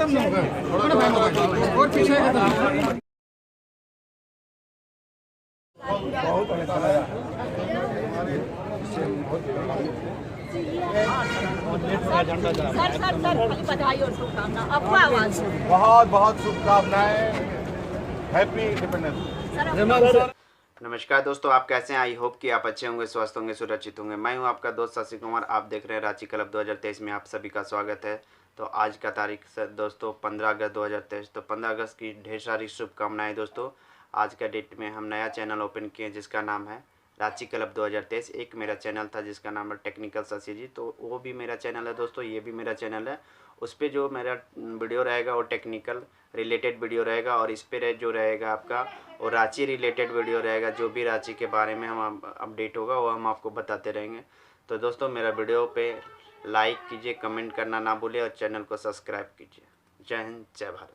और पीछे सर बधाई और शुभकामना। आपको आवाज बहुत बहुत शुभकामनाएं। Happy independence. नमस्कार दोस्तों, आप कैसे हैं? आई होप कि आप अच्छे होंगे, स्वस्थ होंगे, सुरक्षित होंगे। मैं हूं आपका दोस्त शशि कुमार। आप देख रहे हैं रांची क्लब 2023 में आप सभी का स्वागत है। तो आज का तारीख से दोस्तों 15 अगस्त 2023। तो 15 अगस्त की ढेर सारी शुभकामनाएं दोस्तों। आज का डेट में हम नया चैनल ओपन किए जिसका नाम है रांची क्लब 2023। एक मेरा चैनल था जिसका नाम है टेक्निकल शशि जी, तो वो भी मेरा चैनल है दोस्तों, ये भी मेरा चैनल है। उस पर जो मेरा वीडियो रहेगा वो टेक्निकल रिलेटेड वीडियो रहेगा, और इस पर जो रहेगा आपका वो रांची रिलेटेड वीडियो रहेगा। जो भी रांची के बारे में हम अपडेट होगा वो हम आपको बताते रहेंगे। तो दोस्तों मेरा वीडियो पे लाइक कीजिए, कमेंट करना ना भूलिए और चैनल को सब्सक्राइब कीजिए। जय हिंद, जय भारत।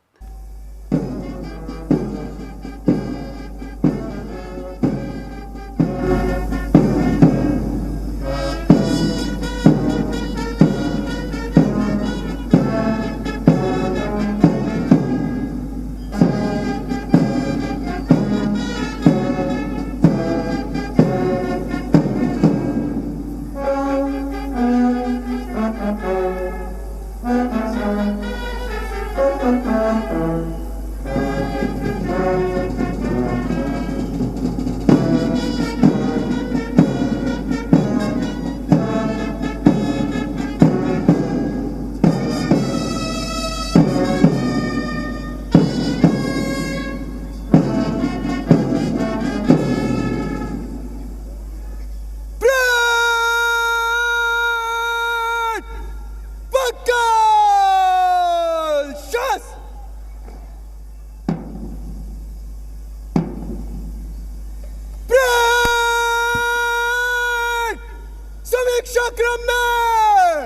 समीक्षा क्रम में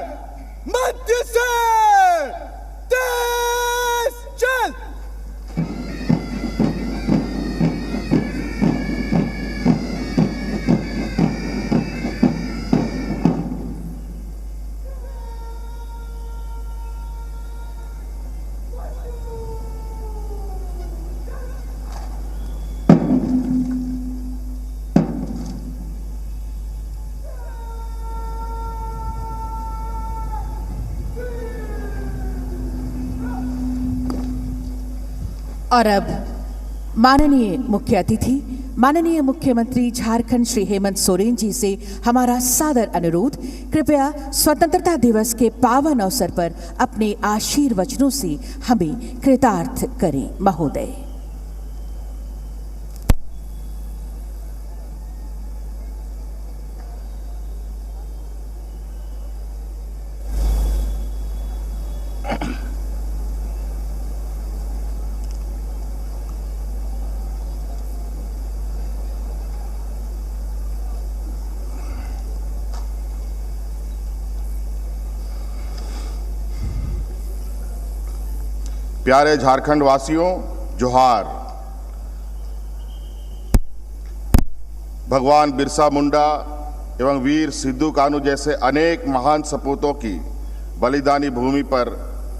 मध्य से तेज चल। और अब माननीय मुख्य अतिथि, माननीय मुख्यमंत्री झारखंड श्री हेमंत सोरेन जी से हमारा सादर अनुरोध, कृपया स्वतंत्रता दिवस के पावन अवसर पर अपने आशीर्वचनों से हमें कृतार्थ करें महोदय। प्यारे झारखंड वासियों, जोहार। भगवान बिरसा मुंडा एवं वीर सिद्धू कान्हू जैसे अनेक महान सपूतों की बलिदानी भूमि पर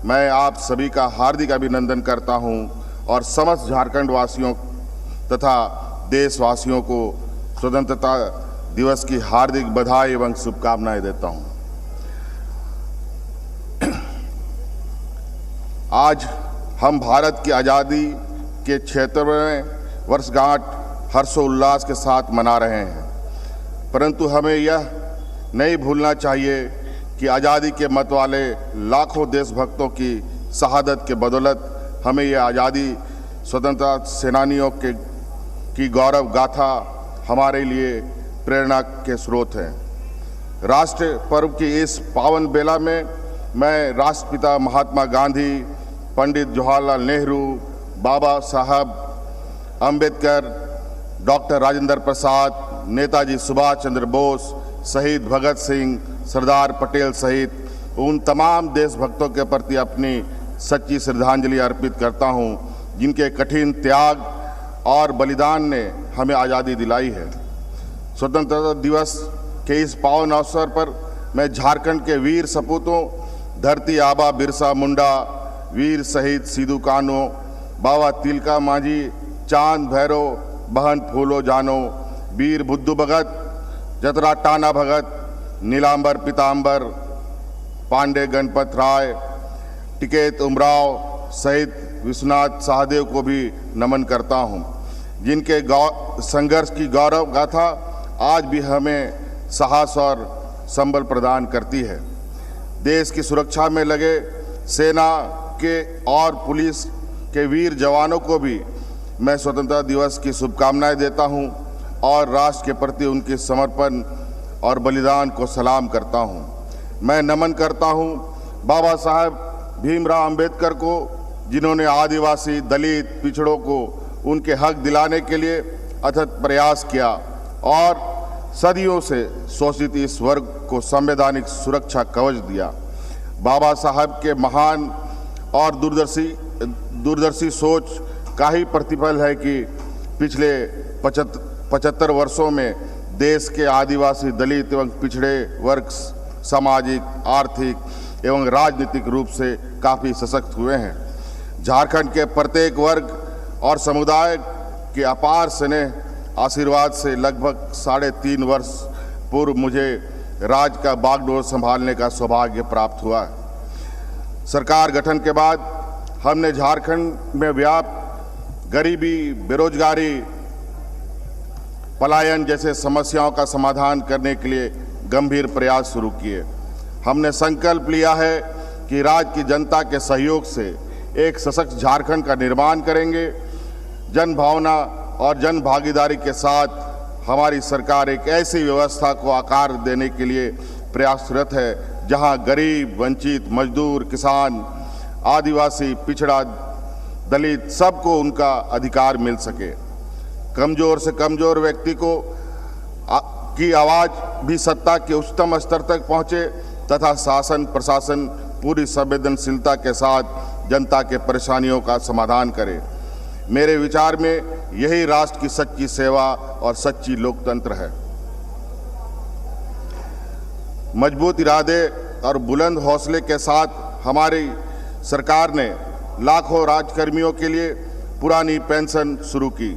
मैं आप सभी का हार्दिक अभिनंदन करता हूं और समस्त झारखंड वासियों तथा देशवासियों को स्वतंत्रता दिवस की हार्दिक बधाई एवं शुभकामनाएं देता हूं। आज हम भारत की आज़ादी के 76वें वर्षगांठ हर्षोल्लास के साथ मना रहे हैं, परंतु हमें यह नहीं भूलना चाहिए कि आज़ादी के मत वाले लाखों देशभक्तों की शहादत के बदौलत हमें यह आज़ादी स्वतंत्रता सेनानियों की गौरव गाथा हमारे लिए प्रेरणा के स्रोत हैं। राष्ट्र पर्व की इस पावन बेला में मैं राष्ट्रपिता महात्मा गांधी, पंडित जवाहरलाल नेहरू, बाबा साहब अंबेडकर, डॉक्टर राजेंद्र प्रसाद, नेताजी सुभाष चंद्र बोस, शहीद भगत सिंह, सरदार पटेल सहित उन तमाम देशभक्तों के प्रति अपनी सच्ची श्रद्धांजलि अर्पित करता हूं, जिनके कठिन त्याग और बलिदान ने हमें आज़ादी दिलाई है। स्वतंत्रता दिवस के इस पावन अवसर पर मैं झारखंड के वीर सपूतों धरती आबा बिरसा मुंडा वीर शहीद सिद्धू कान्हो, बाबा तिलका मांझी, चांद भैरव, बहन फूलो जानो, वीर बुद्धू भगत, जतरा टाना भगत, नीलांबर पीताम्बर, पांडे गणपत राय, टिकेत उमराव सहित विश्वनाथ सहदेव को भी नमन करता हूं, जिनके संघर्ष की गौरव गाथा आज भी हमें साहस और संबल प्रदान करती है। देश की सुरक्षा में लगे सेना के और पुलिस के वीर जवानों को भी मैं स्वतंत्रता दिवस की शुभकामनाएं देता हूं और राष्ट्र के प्रति उनके समर्पण और बलिदान को सलाम करता हूं। मैं नमन करता हूं बाबा साहब भीमराव अंबेडकर को, जिन्होंने आदिवासी, दलित, पिछड़ों को उनके हक दिलाने के लिए अथक प्रयास किया और सदियों से शोषित इस वर्ग को संवैधानिक सुरक्षा कवच दिया। बाबा साहब के महान और दूरदर्शी सोच का ही प्रतिफल है कि पिछले 75 वर्षों में देश के आदिवासी, दलित एवं पिछड़े वर्ग सामाजिक, आर्थिक एवं राजनीतिक रूप से काफ़ी सशक्त हुए हैं। झारखंड के प्रत्येक वर्ग और समुदाय के अपार स्नेह आशीर्वाद से लगभग 3.5 वर्ष पूर्व मुझे राज्य का बागडोर संभालने का सौभाग्य प्राप्त हुआ है। सरकार गठन के बाद हमने झारखंड में व्याप्त गरीबी, बेरोजगारी, पलायन जैसे समस्याओं का समाधान करने के लिए गंभीर प्रयास शुरू किए। हमने संकल्प लिया है कि राज्य की जनता के सहयोग से एक सशक्त झारखंड का निर्माण करेंगे। जन भावना और जन भागीदारी के साथ हमारी सरकार एक ऐसी व्यवस्था को आकार देने के लिए प्रयासरत है जहां गरीब, वंचित, मजदूर, किसान, आदिवासी, पिछड़ा, दलित सबको उनका अधिकार मिल सके। कमज़ोर से कमज़ोर व्यक्ति की आवाज़ भी सत्ता के उच्चतम स्तर तक पहुँचे तथा शासन प्रशासन पूरी संवेदनशीलता के साथ जनता के परेशानियों का समाधान करे। मेरे विचार में यही राष्ट्र की सच्ची सेवा और सच्ची लोकतंत्र है। मजबूत इरादे और बुलंद हौसले के साथ हमारी सरकार ने लाखों राज्यकर्मियों के लिए पुरानी पेंशन शुरू की।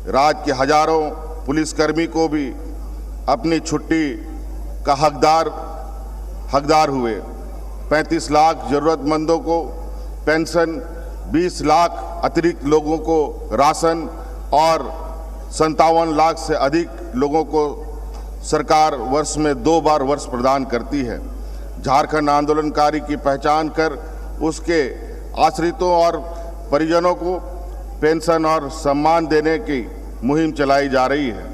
राज्य के हजारों पुलिसकर्मी को भी अपनी छुट्टी का हकदार हुए। 35 लाख जरूरतमंदों को पेंशन, 20 लाख अतिरिक्त लोगों को राशन और 57 लाख से अधिक लोगों को सरकार वर्ष में 2 बार वर्ष प्रदान करती है। झारखंड आंदोलनकारी की पहचान कर उसके आश्रितों और परिजनों को पेंशन और सम्मान देने की मुहिम चलाई जा रही है।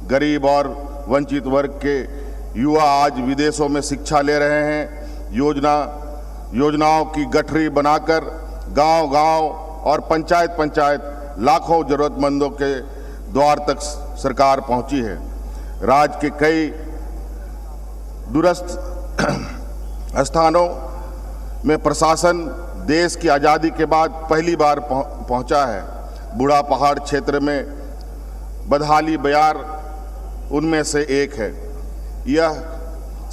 गरीब और वंचित वर्ग के युवा आज विदेशों में शिक्षा ले रहे हैं। योजनाओं की गठरी बनाकर गांव-गांव और पंचायत लाखों जरूरतमंदों के द्वार तक सरकार पहुंची है। राज्य के कई दूरस्थ स्थानों में प्रशासन देश की आज़ादी के बाद पहली बार पहुंचा है। बूढ़ा पहाड़ क्षेत्र में बदहाली बयार उनमें से एक है। यह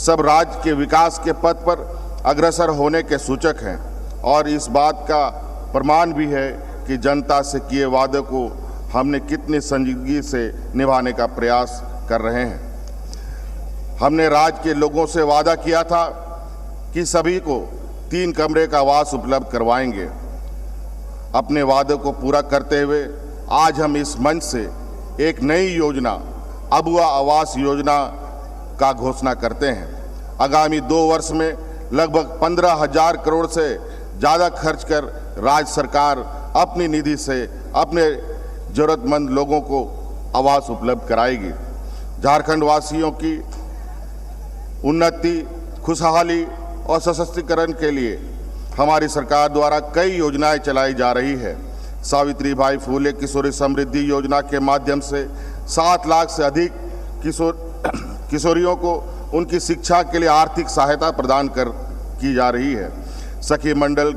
सब राज्य के विकास के पथ पर अग्रसर होने के सूचक हैं और इस बात का प्रमाण भी है कि जनता से किए वादे को हमने कितनी संजीदगी से निभाने का प्रयास कर रहे हैं। हमने राज्य के लोगों से वादा किया था कि सभी को 3 कमरे का आवास उपलब्ध करवाएंगे। अपने वादे को पूरा करते हुए आज हम इस मंच से एक नई योजना, अबुआ आवास योजना का घोषणा करते हैं। आगामी 2 वर्ष में लगभग 15,000 करोड़ से ज़्यादा खर्च कर राज्य सरकार अपनी निधि से अपने ज़रूरतमंद लोगों को आवास उपलब्ध कराएगी। झारखंड वासियों की उन्नति, खुशहाली और सशक्तिकरण के लिए हमारी सरकार द्वारा कई योजनाएं चलाई जा रही है। सावित्रीबाई फूले किशोरी समृद्धि योजना के माध्यम से 7 लाख से अधिक किशोरियों को उनकी शिक्षा के लिए आर्थिक सहायता प्रदान की जा रही है। सखी मंडल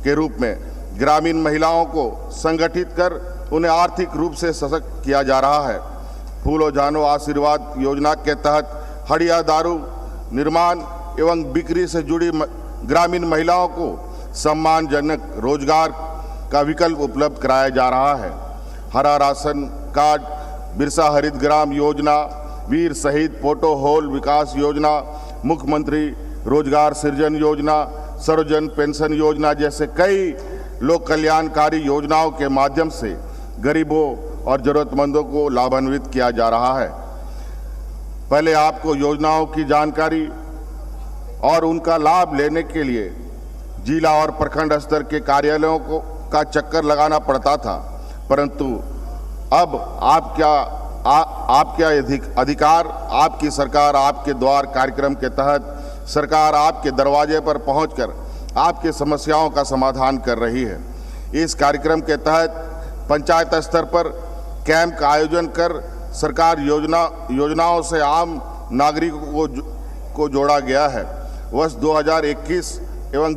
के रूप में ग्रामीण महिलाओं को संगठित कर उन्हें आर्थिक रूप से सशक्त किया जा रहा है। फूलो जानो आशीर्वाद योजना के तहत हड़िया दारू निर्माण एवं बिक्री से जुड़ी ग्रामीण महिलाओं को सम्मानजनक रोजगार का विकल्प उपलब्ध कराया जा रहा है। हरा राशन कार्ड, बिरसा हरित ग्राम योजना, वीर शहीद पोटो होल विकास योजना, मुख्यमंत्री रोजगार सृजन योजना, सर्वजन पेंशन योजना जैसे कई लोक कल्याणकारी योजनाओं के माध्यम से गरीबों और जरूरतमंदों को लाभान्वित किया जा रहा है। पहले आपको योजनाओं की जानकारी और उनका लाभ लेने के लिए जिला और प्रखंड स्तर के कार्यालयों का चक्कर लगाना पड़ता था, परंतु अब आपका अधिकार, आपकी सरकार आपके द्वार कार्यक्रम के तहत सरकार आपके दरवाजे पर पहुंचकर आपकी समस्याओं का समाधान कर रही है। इस कार्यक्रम के तहत पंचायत स्तर पर कैंप का आयोजन कर सरकार योजनाओं से आम नागरिकों को जोड़ा गया है। वर्ष 2021 एवं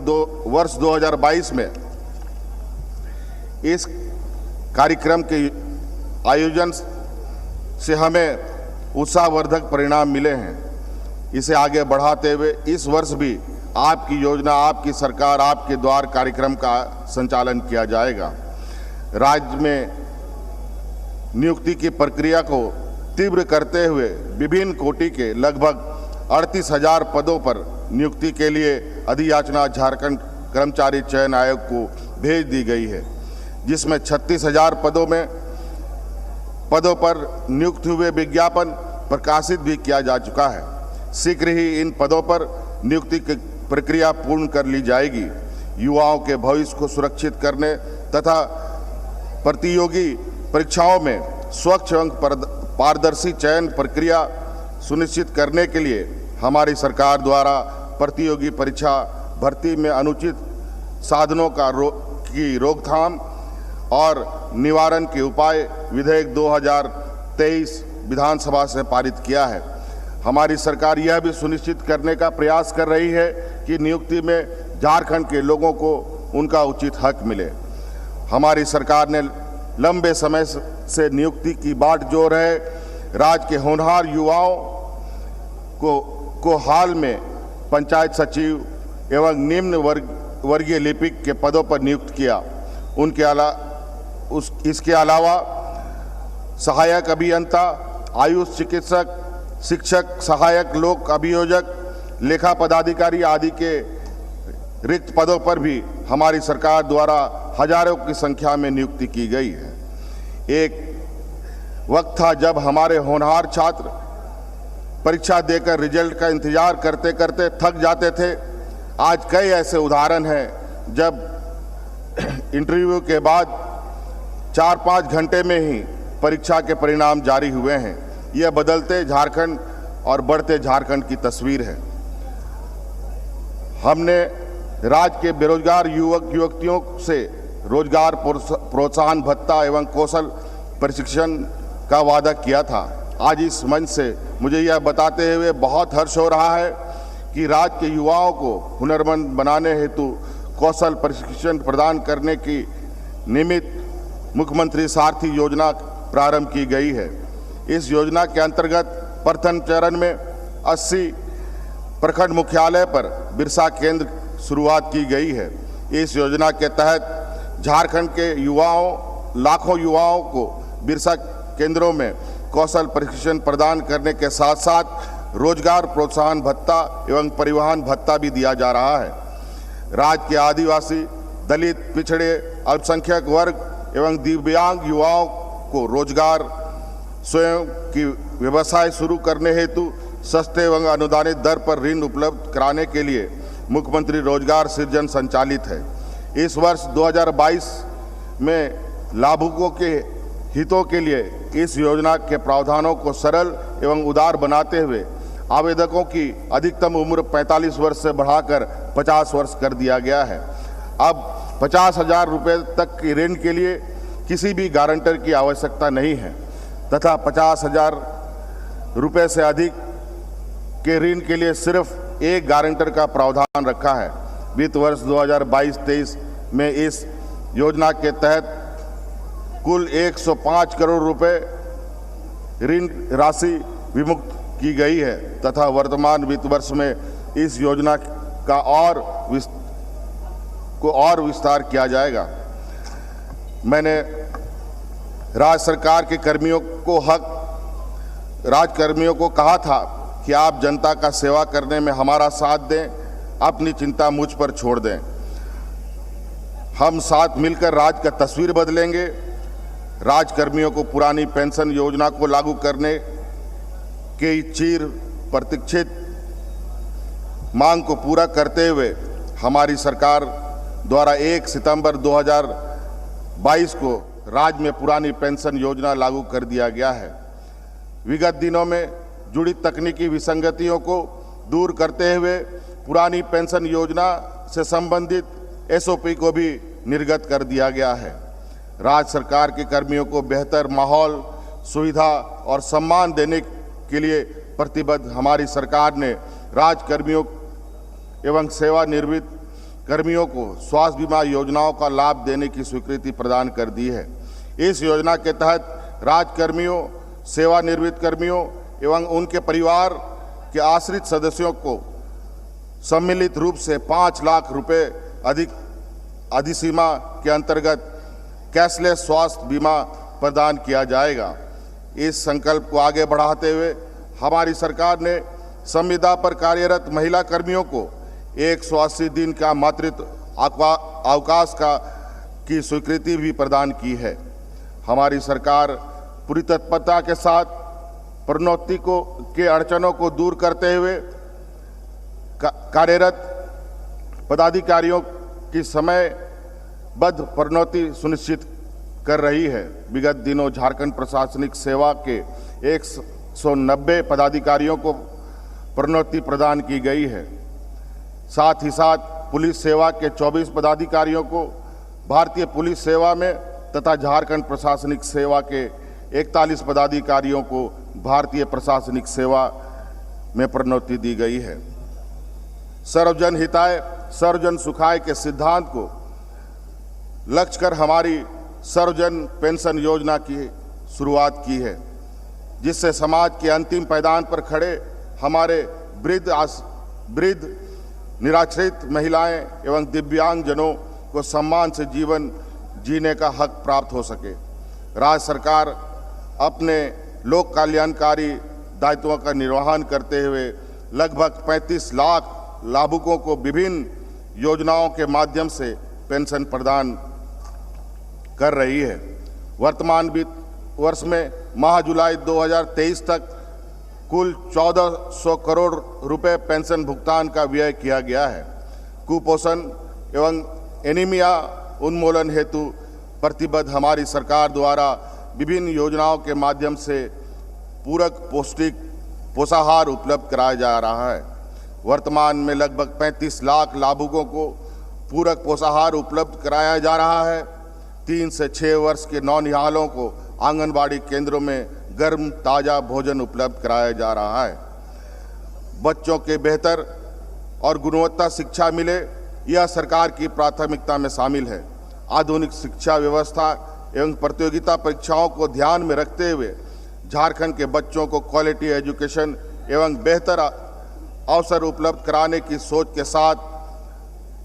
वर्ष 2022 में इस कार्यक्रम के आयोजन से हमें उत्साहवर्धक परिणाम मिले हैं। इसे आगे बढ़ाते हुए इस वर्ष भी आपकी योजना, आपकी सरकार, आपके द्वार कार्यक्रम का संचालन किया जाएगा। राज्य में नियुक्ति की प्रक्रिया को तीव्र करते हुए विभिन्न कोटि के लगभग 38,000 पदों पर नियुक्ति के लिए अधियाचना झारखंड कर्मचारी चयन आयोग को भेज दी गई है, जिसमें 36,000 पदों पर नियुक्त हुए विज्ञापन प्रकाशित भी किया जा चुका है। शीघ्र ही इन पदों पर नियुक्ति की प्रक्रिया पूर्ण कर ली जाएगी। युवाओं के भविष्य को सुरक्षित करने तथा प्रतियोगी परीक्षाओं में स्वच्छ एवं पारदर्शी चयन प्रक्रिया सुनिश्चित करने के लिए हमारी सरकार द्वारा प्रतियोगी परीक्षा भर्ती में अनुचित साधनों की रोकथाम और निवारण के उपाय विधेयक 2023 विधानसभा से पारित किया है। हमारी सरकार यह भी सुनिश्चित करने का प्रयास कर रही है कि नियुक्ति में झारखंड के लोगों को उनका उचित हक मिले। हमारी सरकार ने लंबे समय से नियुक्ति की बाट जोर है। राज्य के होनहार युवाओं को हाल में पंचायत सचिव एवं निम्न वर्गीय लिपिक के पदों पर नियुक्त किया। इसके अलावा सहायक अभियंता, आयुष चिकित्सक, शिक्षक, सहायक लोक अभियोजक, लेखा पदाधिकारी आदि के रिक्त पदों पर भी हमारी सरकार द्वारा हजारों की संख्या में नियुक्ति की गई है। एक वक्त था जब हमारे होनहार छात्र परीक्षा देकर रिजल्ट का इंतजार करते करते थक जाते थे। आज कई ऐसे उदाहरण हैं जब इंटरव्यू के बाद 4-5 घंटे में ही परीक्षा के परिणाम जारी हुए हैं। यह बदलते झारखंड और बढ़ते झारखंड की तस्वीर है। हमने राज्य के बेरोजगार युवक युवतियों से रोजगार प्रोत्साहन भत्ता एवं कौशल प्रशिक्षण का वादा किया था। आज इस मंच से मुझे यह बताते हुए बहुत हर्ष हो रहा है कि राज्य के युवाओं को हुनरमंद बनाने हेतु कौशल प्रशिक्षण प्रदान करने की निमित्त मुख्यमंत्री सारथी योजना प्रारंभ की गई है। इस योजना के अंतर्गत प्रथम चरण में 80 प्रखंड मुख्यालय पर बिरसा केंद्र शुरुआत की गई है। इस योजना के तहत झारखंड के लाखों युवाओं को बिरसा केंद्रों में कौशल प्रशिक्षण प्रदान करने के साथ साथ रोजगार प्रोत्साहन भत्ता एवं परिवहन भत्ता भी दिया जा रहा है। राज्य के आदिवासी, दलित, पिछड़े, अल्पसंख्यक वर्ग एवं दिव्यांग युवाओं को रोजगार, स्वयं की व्यवसाय शुरू करने हेतु सस्ते एवं अनुदानित दर पर ऋण उपलब्ध कराने के लिए मुख्यमंत्री रोजगार सृजन संचालित है। इस वर्ष 2022 में लाभुकों के हितों के लिए इस योजना के प्रावधानों को सरल एवं उदार बनाते हुए आवेदकों की अधिकतम उम्र 45 वर्ष से बढ़ाकर 50 वर्ष कर दिया गया है। अब 50,000 रुपये तक के ऋण के लिए किसी भी गारंटर की आवश्यकता नहीं है तथा 50,000 रुपये से अधिक के ऋण के लिए सिर्फ एक गारंटर का प्रावधान रखा है। वित्त वर्ष 2022-23 में इस योजना के तहत कुल 105 करोड़ रुपए ऋण राशि विमुक्त की गई है तथा वर्तमान वित्त वर्ष में इस योजना का और को और विस्तार किया जाएगा। मैंने राज्य सरकार के कर्मियों को कहा था कि आप जनता का सेवा करने में हमारा साथ दें, अपनी चिंता मुझ पर छोड़ दें। हम साथ मिलकर राज्य का तस्वीर बदलेंगे। राज्य कर्मियों को पुरानी पेंशन योजना को लागू करने के चिर प्रतीक्षित मांग को पूरा करते हुए हमारी सरकार द्वारा 1 सितंबर 2022 को राज्य में पुरानी पेंशन योजना लागू कर दिया गया है। विगत दिनों में जुड़ी तकनीकी विसंगतियों को दूर करते हुए पुरानी पेंशन योजना से संबंधित SOP को भी निर्गत कर दिया गया है। राज्य सरकार के कर्मियों को बेहतर माहौल, सुविधा और सम्मान देने के लिए प्रतिबद्ध हमारी सरकार ने राज्य कर्मियों एवं सेवानिवृत्त कर्मियों को स्वास्थ्य बीमा योजनाओं का लाभ देने की स्वीकृति प्रदान कर दी है। इस योजना के तहत राज्य कर्मियों, सेवानिवृत्त कर्मियों एवं उनके परिवार के आश्रित सदस्यों को सम्मिलित रूप से 5 लाख रुपए अधिसीमा के अंतर्गत कैशलेस स्वास्थ्य बीमा प्रदान किया जाएगा। इस संकल्प को आगे बढ़ाते हुए हमारी सरकार ने संविदा पर कार्यरत महिला कर्मियों को 180 दिन का मातृत्व अवकाश की स्वीकृति भी प्रदान की है। हमारी सरकार पूरी तत्परता के साथ प्रोन्नति के अड़चनों को दूर करते हुए कार्यरत पदाधिकारियों की समयबद्ध प्रोन्नति सुनिश्चित कर रही है। विगत दिनों झारखंड प्रशासनिक सेवा के 190 पदाधिकारियों को प्रोन्नति प्रदान की गई है। साथ ही साथ पुलिस सेवा के 24 पदाधिकारियों को भारतीय पुलिस सेवा में तथा झारखंड प्रशासनिक सेवा के 41 पदाधिकारियों को भारतीय प्रशासनिक सेवा में प्रोन्नति दी गई है। सर्वजन हिताय सर्वजन सुखाय के सिद्धांत को लक्ष्य कर हमारी सर्वजन पेंशन योजना की शुरुआत की है, जिससे समाज के अंतिम पायदान पर खड़े हमारे वृद्ध निराश्रित महिलाएं एवं दिव्यांगजनों को सम्मान से जीवन जीने का हक प्राप्त हो सके। राज्य सरकार अपने लोक कल्याणकारी दायित्वों का निर्वहन करते हुए लगभग 35 लाख लाभुकों को विभिन्न योजनाओं के माध्यम से पेंशन प्रदान कर रही है। वर्तमान वित्त वर्ष में माह जुलाई 2023 तक कुल 1400 करोड़ रुपए पेंशन भुगतान का व्यय किया गया है। कुपोषण एवं एनीमिया उन्मूलन हेतु प्रतिबद्ध हमारी सरकार द्वारा विभिन्न योजनाओं के माध्यम से पूरक पौष्टिक पोषाहार उपलब्ध कराया जा रहा है। वर्तमान में लगभग 35 लाख लाभुकों को पूरक पोषाहार उपलब्ध कराया जा रहा है। 3 से 6 वर्ष के नौनिहालों को आंगनबाड़ी केंद्रों में गर्म ताज़ा भोजन उपलब्ध कराया जा रहा है। बच्चों के बेहतर और गुणवत्ता शिक्षा मिले, यह सरकार की प्राथमिकता में शामिल है। आधुनिक शिक्षा व्यवस्था एवं प्रतियोगिता परीक्षाओं को ध्यान में रखते हुए झारखंड के बच्चों को क्वालिटी एजुकेशन एवं बेहतर अवसर उपलब्ध कराने की सोच के साथ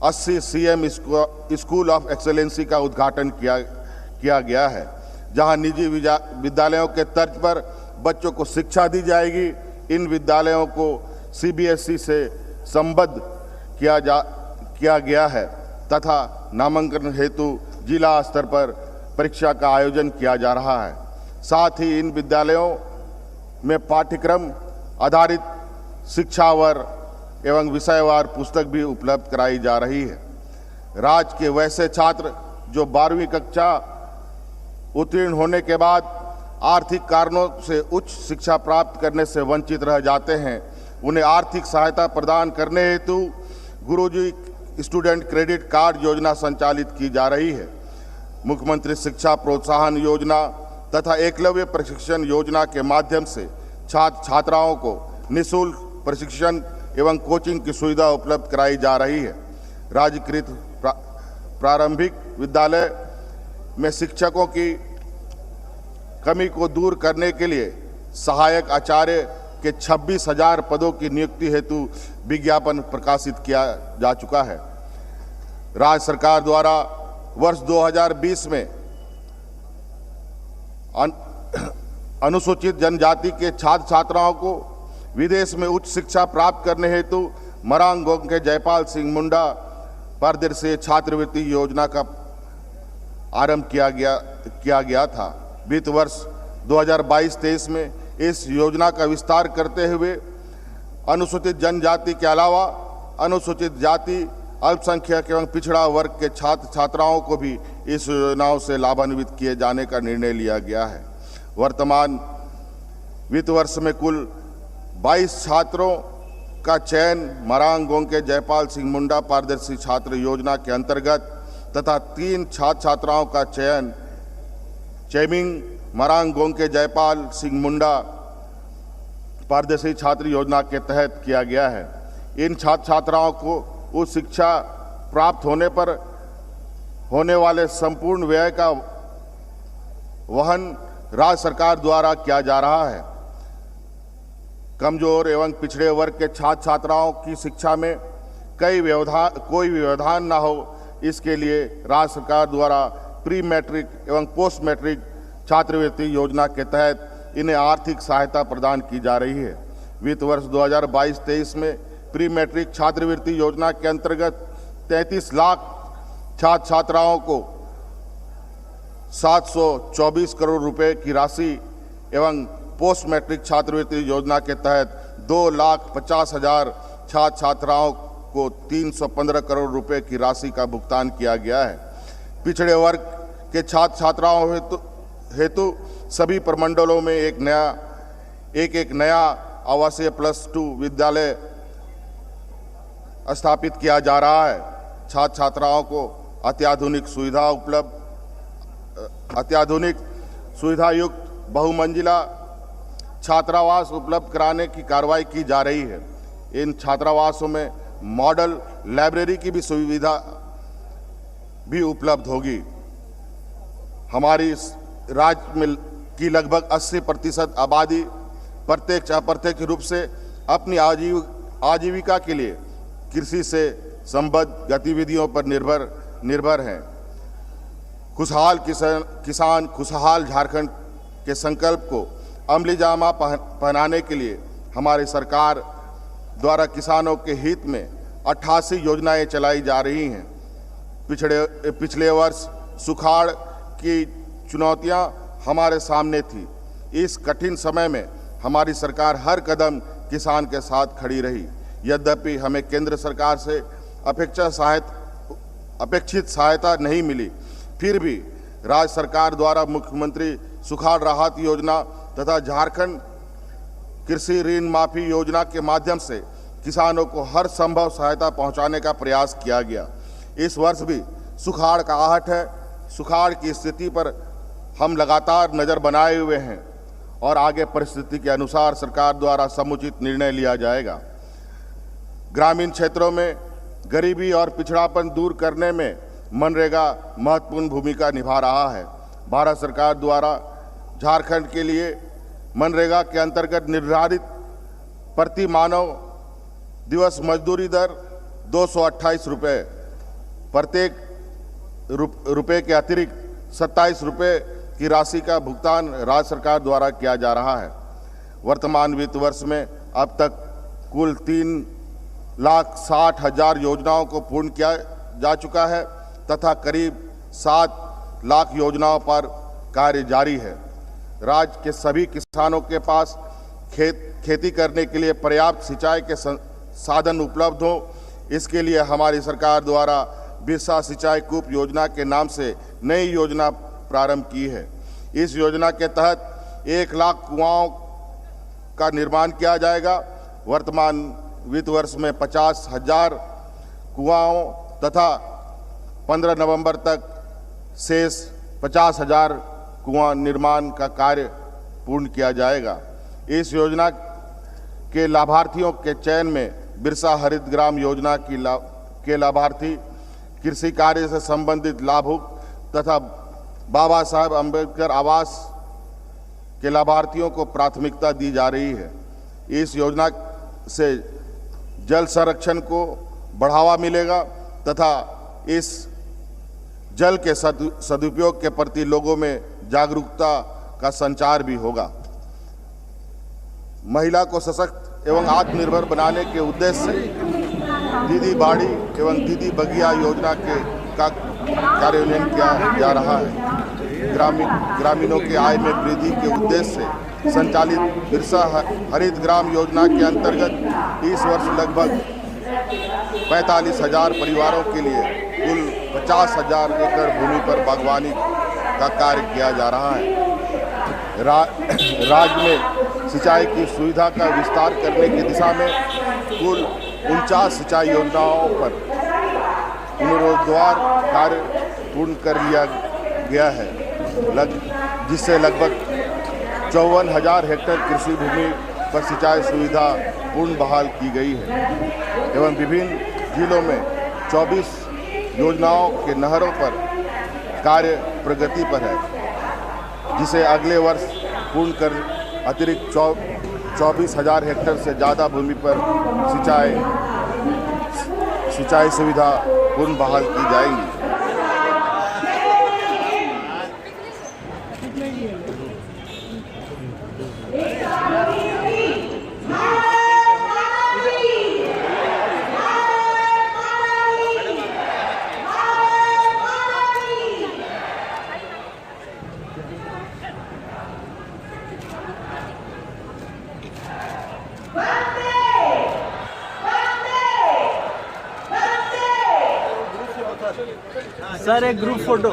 80 CM स्कूल ऑफ एक्सेलेंसी का उद्घाटन किया गया है, जहां निजी विद्यालयों के तर्ज पर बच्चों को शिक्षा दी जाएगी। इन विद्यालयों को CBSE से संबद्ध किया गया है तथा नामांकन हेतु जिला स्तर पर परीक्षा का आयोजन किया जा रहा है। साथ ही इन विद्यालयों में पाठ्यक्रम आधारित शिक्षावर एवं विषयवार पुस्तक भी उपलब्ध कराई जा रही है। राज्य के वैसे छात्र जो 12वीं कक्षा उत्तीर्ण होने के बाद आर्थिक कारणों से उच्च शिक्षा प्राप्त करने से वंचित रह जाते हैं, उन्हें आर्थिक सहायता प्रदान करने हेतु गुरुजी स्टूडेंट क्रेडिट कार्ड योजना संचालित की जा रही है। मुख्यमंत्री शिक्षा प्रोत्साहन योजना तथा एकलव्य प्रशिक्षण योजना के माध्यम से छात्र छात्राओं को निःशुल्क प्रशिक्षण एवं कोचिंग की सुविधा उपलब्ध कराई जा रही है। राज्यकृत प्रारंभिक विद्यालय में शिक्षकों की कमी को दूर करने के लिए सहायक आचार्य के 26,000 पदों की नियुक्ति हेतु विज्ञापन प्रकाशित किया जा चुका है। राज्य सरकार द्वारा वर्ष 2020 में अनुसूचित जनजाति के छात्र छात्राओं को विदेश में उच्च शिक्षा प्राप्त करने हेतु मरांग गोंके जयपाल सिंह मुंडा पारदर्शी छात्रवृत्ति योजना का आरंभ किया गया था। वित्त वर्ष 2022-23 में इस योजना का विस्तार करते हुए अनुसूचित जनजाति के अलावा अनुसूचित जाति, अल्पसंख्यक एवं पिछड़ा वर्ग के छात्र छात्राओं को भी इस योजनाओं से लाभान्वित किए जाने का निर्णय लिया गया है। वर्तमान वित्त वर्ष में कुल 22 छात्रों का चयन मरांग गोंके जयपाल सिंह मुंडा पारदर्शी छात्र योजना के अंतर्गत तथा 3 छात्र छात्राओं का चयन चेमिंग मरांग गोंके जयपाल सिंह मुंडा पारदर्शी छात्र योजना के तहत किया गया है। इन छात्र छात्राओं को उच्च शिक्षा प्राप्त होने पर होने वाले संपूर्ण व्यय का वहन राज्य सरकार द्वारा किया जा रहा है। कमजोर एवं पिछड़े वर्ग के छात्र छात्राओं की शिक्षा में कोई व्यवधान न हो, इसके लिए राज्य सरकार द्वारा प्री मैट्रिक एवं पोस्ट मैट्रिक छात्रवृत्ति योजना के तहत इन्हें आर्थिक सहायता प्रदान की जा रही है। वित्त वर्ष 2022-23 में प्री मैट्रिक छात्रवृत्ति योजना के अंतर्गत 33 लाख छात्र छात्राओं को 724 करोड़ रुपए की राशि एवं पोस्ट मैट्रिक छात्रवृत्ति योजना के तहत 2,50,000 छात्र छात्राओं को 315 करोड़ रुपए की राशि का भुगतान किया गया है। पिछड़े वर्ग के छात्र छात्राओं हेतु सभी प्रमंडलों में एक नया आवासीय +2 विद्यालय स्थापित किया जा रहा है। छात्र छात्राओं को अत्याधुनिक सुविधायुक्त बहुमंजिला छात्रावास उपलब्ध कराने की कार्रवाई की जा रही है। इन छात्रावासों में मॉडल लाइब्रेरी की भी सुविधा भी उपलब्ध होगी। हमारी राज्य में की लगभग 80% आबादी प्रत्यक्ष अप्रत्यक्ष रूप से अपनी आजीविका के लिए कृषि से संबद्ध गतिविधियों पर निर्भर हैं। खुशहाल किसान खुशहाल झारखंड के संकल्प को अमली जामा पहनाने के लिए हमारी सरकार द्वारा किसानों के हित में 88 योजनाएं चलाई जा रही हैं। पिछले वर्ष सुखाड़ की चुनौतियां हमारे सामने थी। इस कठिन समय में हमारी सरकार हर कदम किसान के साथ खड़ी रही। यद्यपि हमें केंद्र सरकार से अपेक्षित सहायता नहीं मिली, फिर भी राज्य सरकार द्वारा मुख्यमंत्री सुखाड़ राहत योजना तथा झारखंड कृषि ऋण माफी योजना के माध्यम से किसानों को हर संभव सहायता पहुंचाने का प्रयास किया गया। इस वर्ष भी सुखाड़ का आहट है। सुखाड़ की स्थिति पर हम लगातार नज़र बनाए हुए हैं और आगे परिस्थिति के अनुसार सरकार द्वारा समुचित निर्णय लिया जाएगा। ग्रामीण क्षेत्रों में गरीबी और पिछड़ापन दूर करने में मनरेगा महत्वपूर्ण भूमिका निभा रहा है। भारत सरकार द्वारा झारखंड के लिए मनरेगा के अंतर्गत निर्धारित प्रति मानव दिवस मजदूरी दर 228 रुपये, प्रत्येक रुपये के अतिरिक्त 27 रुपये की राशि का भुगतान राज्य सरकार द्वारा किया जा रहा है। वर्तमान वित्त वर्ष में अब तक कुल 3,60,000 योजनाओं को पूर्ण किया जा चुका है तथा करीब 7 लाख योजनाओं पर कार्य जारी है। राज्य के सभी किसानों के पास खेती करने के लिए पर्याप्त सिंचाई के साधन उपलब्ध हो, इसके लिए हमारी सरकार द्वारा बिरसा सिंचाई कूप योजना के नाम से नई योजना प्रारंभ की है। इस योजना के तहत 1 लाख कुआओं का निर्माण किया जाएगा। वर्तमान वित्त वर्ष में 50,000 कुआओं तथा 15 नवंबर तक शेष 50,000 कुआं निर्माण का कार्य पूर्ण किया जाएगा। इस योजना के लाभार्थियों के चयन में बिरसा हरित ग्राम योजना के लाभार्थी, कृषि कार्य से संबंधित लाभुक तथा बाबा साहेब अम्बेडकर आवास के लाभार्थियों को प्राथमिकता दी जा रही है। इस योजना से जल संरक्षण को बढ़ावा मिलेगा तथा इस जल के सदुपयोग के प्रति लोगों में जागरूकता का संचार भी होगा। महिला को सशक्त एवं आत्मनिर्भर बनाने के उद्देश्य से दीदी बाड़ी एवं दीदी बगिया योजना का कार्यान्वयन किया जा रहा है। ग्रामीणों के आय में वृद्धि के उद्देश्य से संचालित बिरसा हरित ग्राम योजना के अंतर्गत इस वर्ष लगभग 45,000 परिवारों के लिए कुल 50,000 एकड़ भूमि पर बागवानी का कार्य किया जा रहा है। राज्य में सिंचाई की सुविधा का विस्तार करने की दिशा में कुल 49 सिंचाई योजनाओं पर पुनरुद्धार कार्य पूर्ण कर लिया गया है, जिससे लगभग 54,000 हेक्टेयर कृषि भूमि पर सिंचाई सुविधा पूर्ण बहाल की गई है एवं विभिन्न जिलों में 24 योजनाओं के नहरों पर कार्य प्रगति पर है, जिसे अगले वर्ष पूर्ण कर अतिरिक्त 24,000 हेक्टेयर से ज़्यादा भूमि पर सिंचाई सुविधा पूर्ण बहाल की जाएंगी। सर एक ग्रुप फोटो।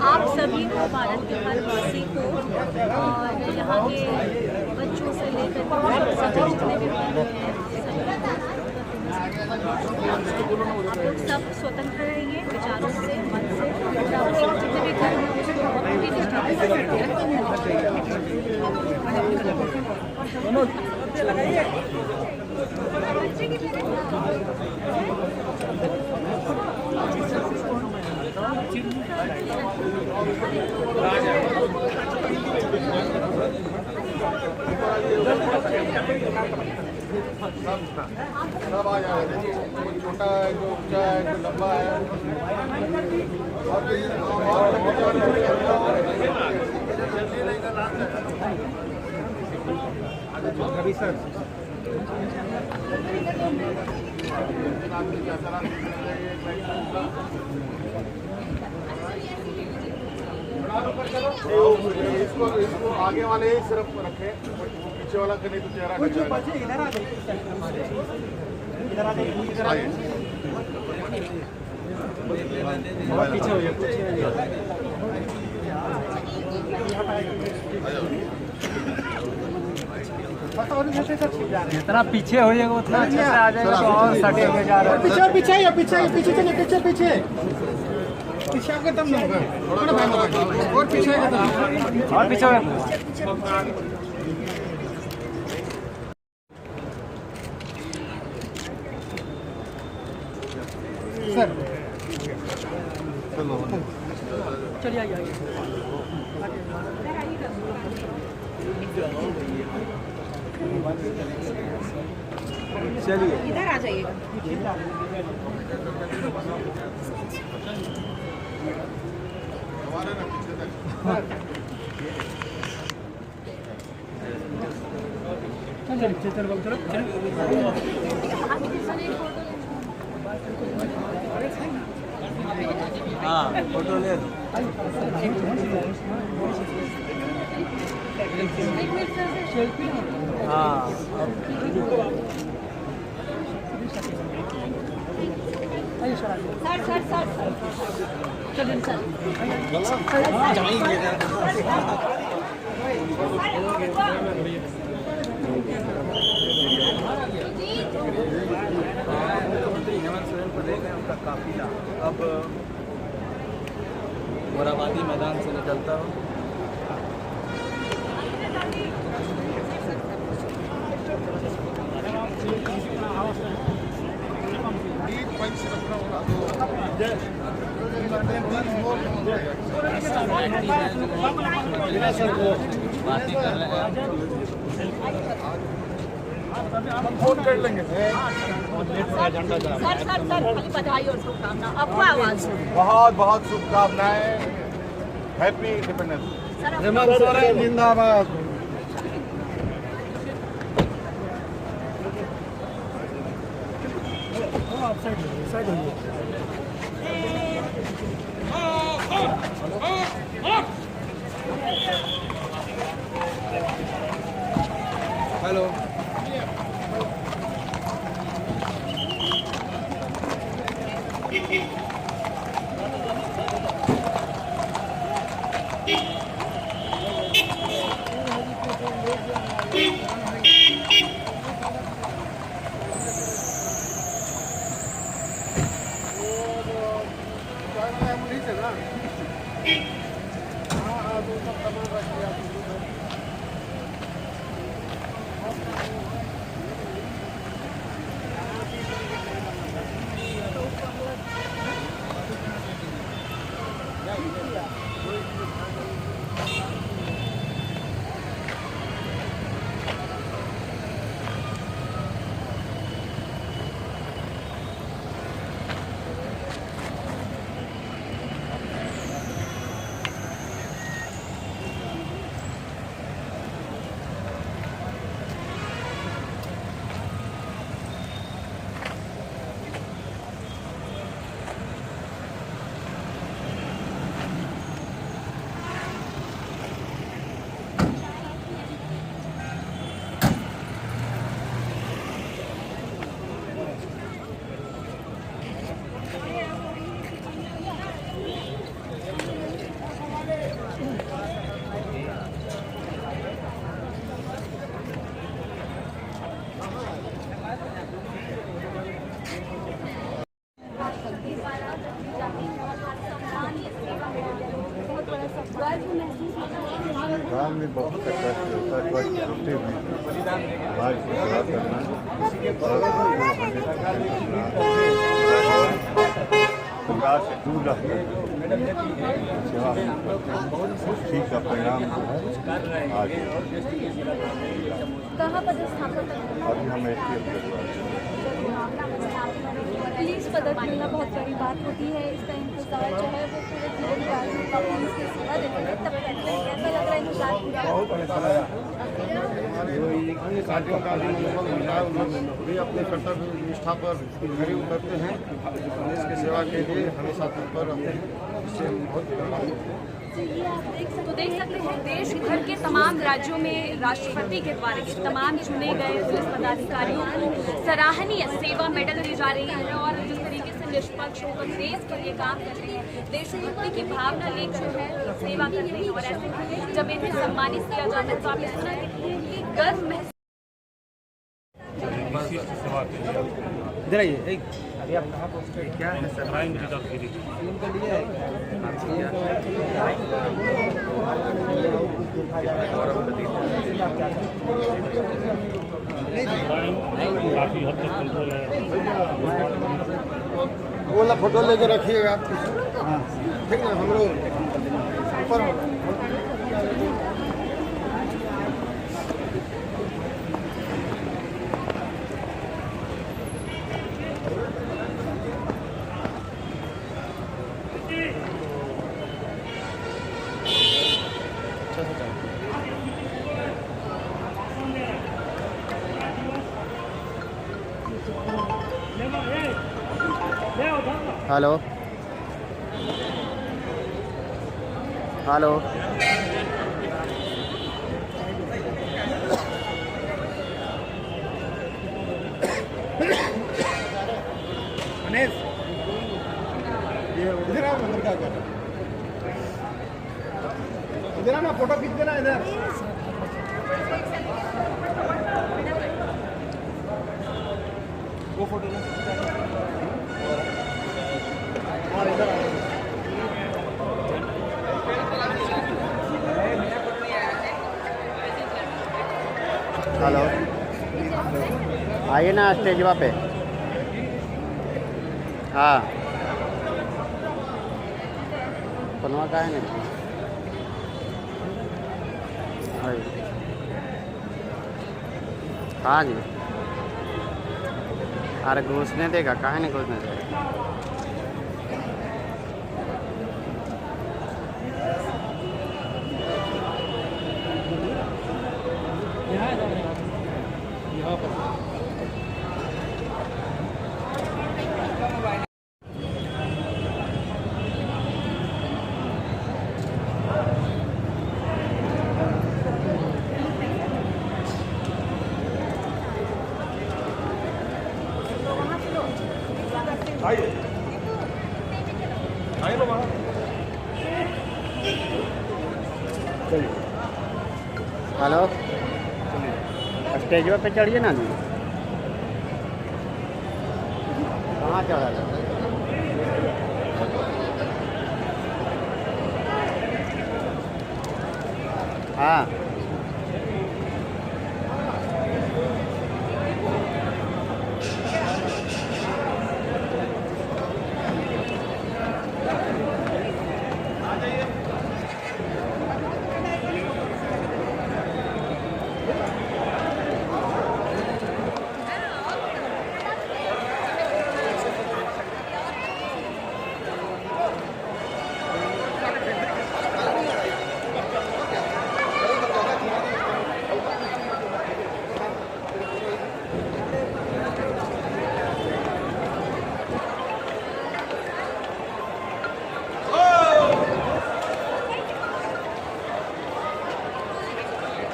आप सभी को, भारत के हर वासी को और यहाँ के बच्चों से लेकर सभी जितने भी हैं, आप लोग सब स्वतंत्र रहेंगे विचारों से, मन से, जितने भी घर में अपनी निष्ठा सब आ जाएगा। छोटा है, जो ऊंचा है, जो लंबा है और सर इसको आगे वाले ही सिर्फ रखे, पीछे वाला का नहीं तो चेहरा इधर आ जाइए। पीछे हो जितना पीछे हो जाएगा उतना अच्छे से आ जाएगा, तो और सटे हुए जा रहा है। पीछे पीछे चलिए, पीछे आपका दम नहीं होगा, और पीछे और पीछे सर चलिए आइए चलिए इधर आ जाइएगा। हाँ फोटो ले हाँ सर चलिए सर हेमंत सोरेन को देख रहे हैं, काफिला अब मोराबादी मैदान से निकलता हो। कर लेंगे सर बधाई और शुभकामना। आपका आवाज बहुत बहुत शुभकामनाएं। Happy independence. हेमंत सोरेन जिंदाबाद। हेलो काम में बहुत कष्ट होता है, कोई छुट्टी नहीं, समाज की सेवा करना परिवार से दूर रहकर सेवा उसी का परिणाम जो है आज अभी हम पुलिस पदक मिलना बहुत बड़ी बात होती है। इसका इंतजार जो है वो पूरे जीवन काल में पुलिस की सेवा देते हैं, तब करते हैं। कैसा लग रहा है इंतजार पूरा? बहुत अच्छा लगा। साथियों का मिला, उन्होंने भी अपने कर्तव्य निष्ठा पर खड़े उतरते हैं। देश की सेवा के लिए हमेशा तत्पर रहते हैं। इससे बहुत तो देख सकते हैं देश भर के तमाम राज्यों में राष्ट्रपति के द्वारा तमाम चुने गए पुलिस पदाधिकारियों को सराहनीय सेवा मेडल दी जा रही है और जिस तरीके से निष्पक्ष होकर देश के लिए काम कर रहे हैं, देशभक्ति की भावना ले जो है सेवा कर रहे हैं। और ऐसे जब इन्हें सम्मानित किया जाता है तो आपने सुना कि गर्व महसूस। इधर आइए। अभी आप कहाँ पहुँच गए? क्या है सर? इनके लिए काफी हद तक कंट्रोल है। वो वाला फोटो लेके रखिएगा आप। ठीक है, हम लोग ऊपर हेलो हेलो गणेश, ये उधर आओ, अंदर क्या कर रहे हो? इधर ना फोटो खींच देना इधर। वो फोटो हेलो, आइए ना स्टेजवा पे। हाँ, फोनवा का है नहीं। हाँ जी, अरे घुसने देगा, काहे नहीं घुसने देगा। हेलो, स्टेज पे चढ़िए ना जी। कहाँ चढ़ा था? हाँ,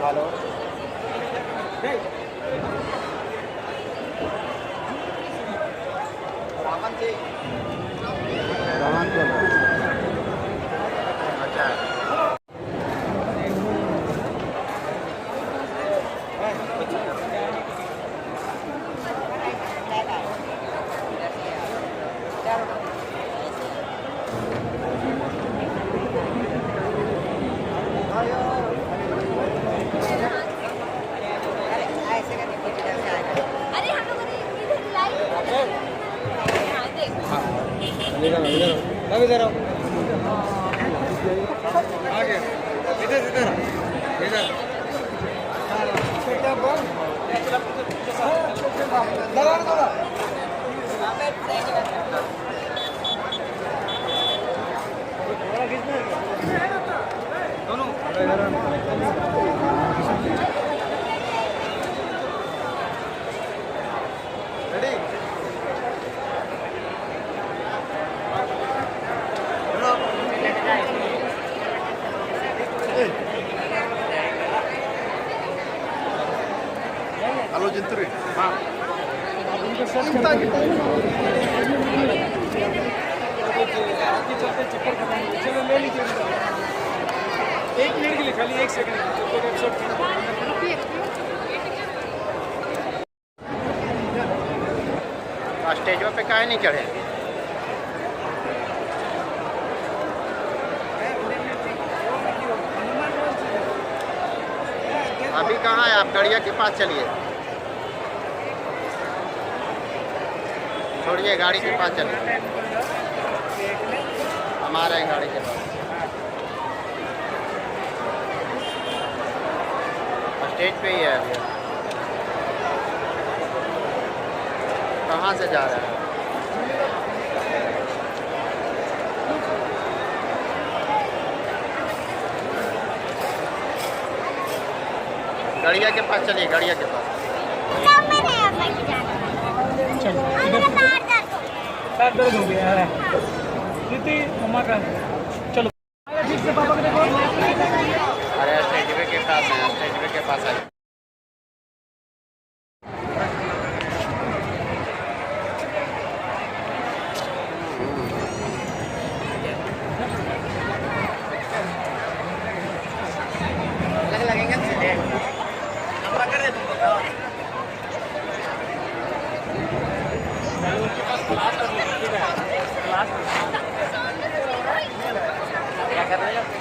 हेलो, रामन जी, अच्छा, अरे हम लोगों ने इधर लाई हाँ देखो इधर आओ, आगे इधर इधर इधर हेलो जिंतरी। हाँ, चलो ले लीजिए, 1 मिनट के लिए, खाली 1 सेकंड। स्टेज पे काहे नहीं चढ़े? अभी कहाँ है? आप गड़िया के पास चलिए, छोड़िए, गाड़ी के पास चलिए। हम आ रहे हैं गाड़ी के पास। स्टेज पे ही है अभी। कहाँ से जा रहा है? गड़िया के पास चलिए, गड़िया के पास। पैर दर्द हो गया है दीदी, मम्मा का। चलो ठीक से, पापा को देखो। अरे स्टेज के पास है, स्टेज के पास है। क्या कर रहे हो?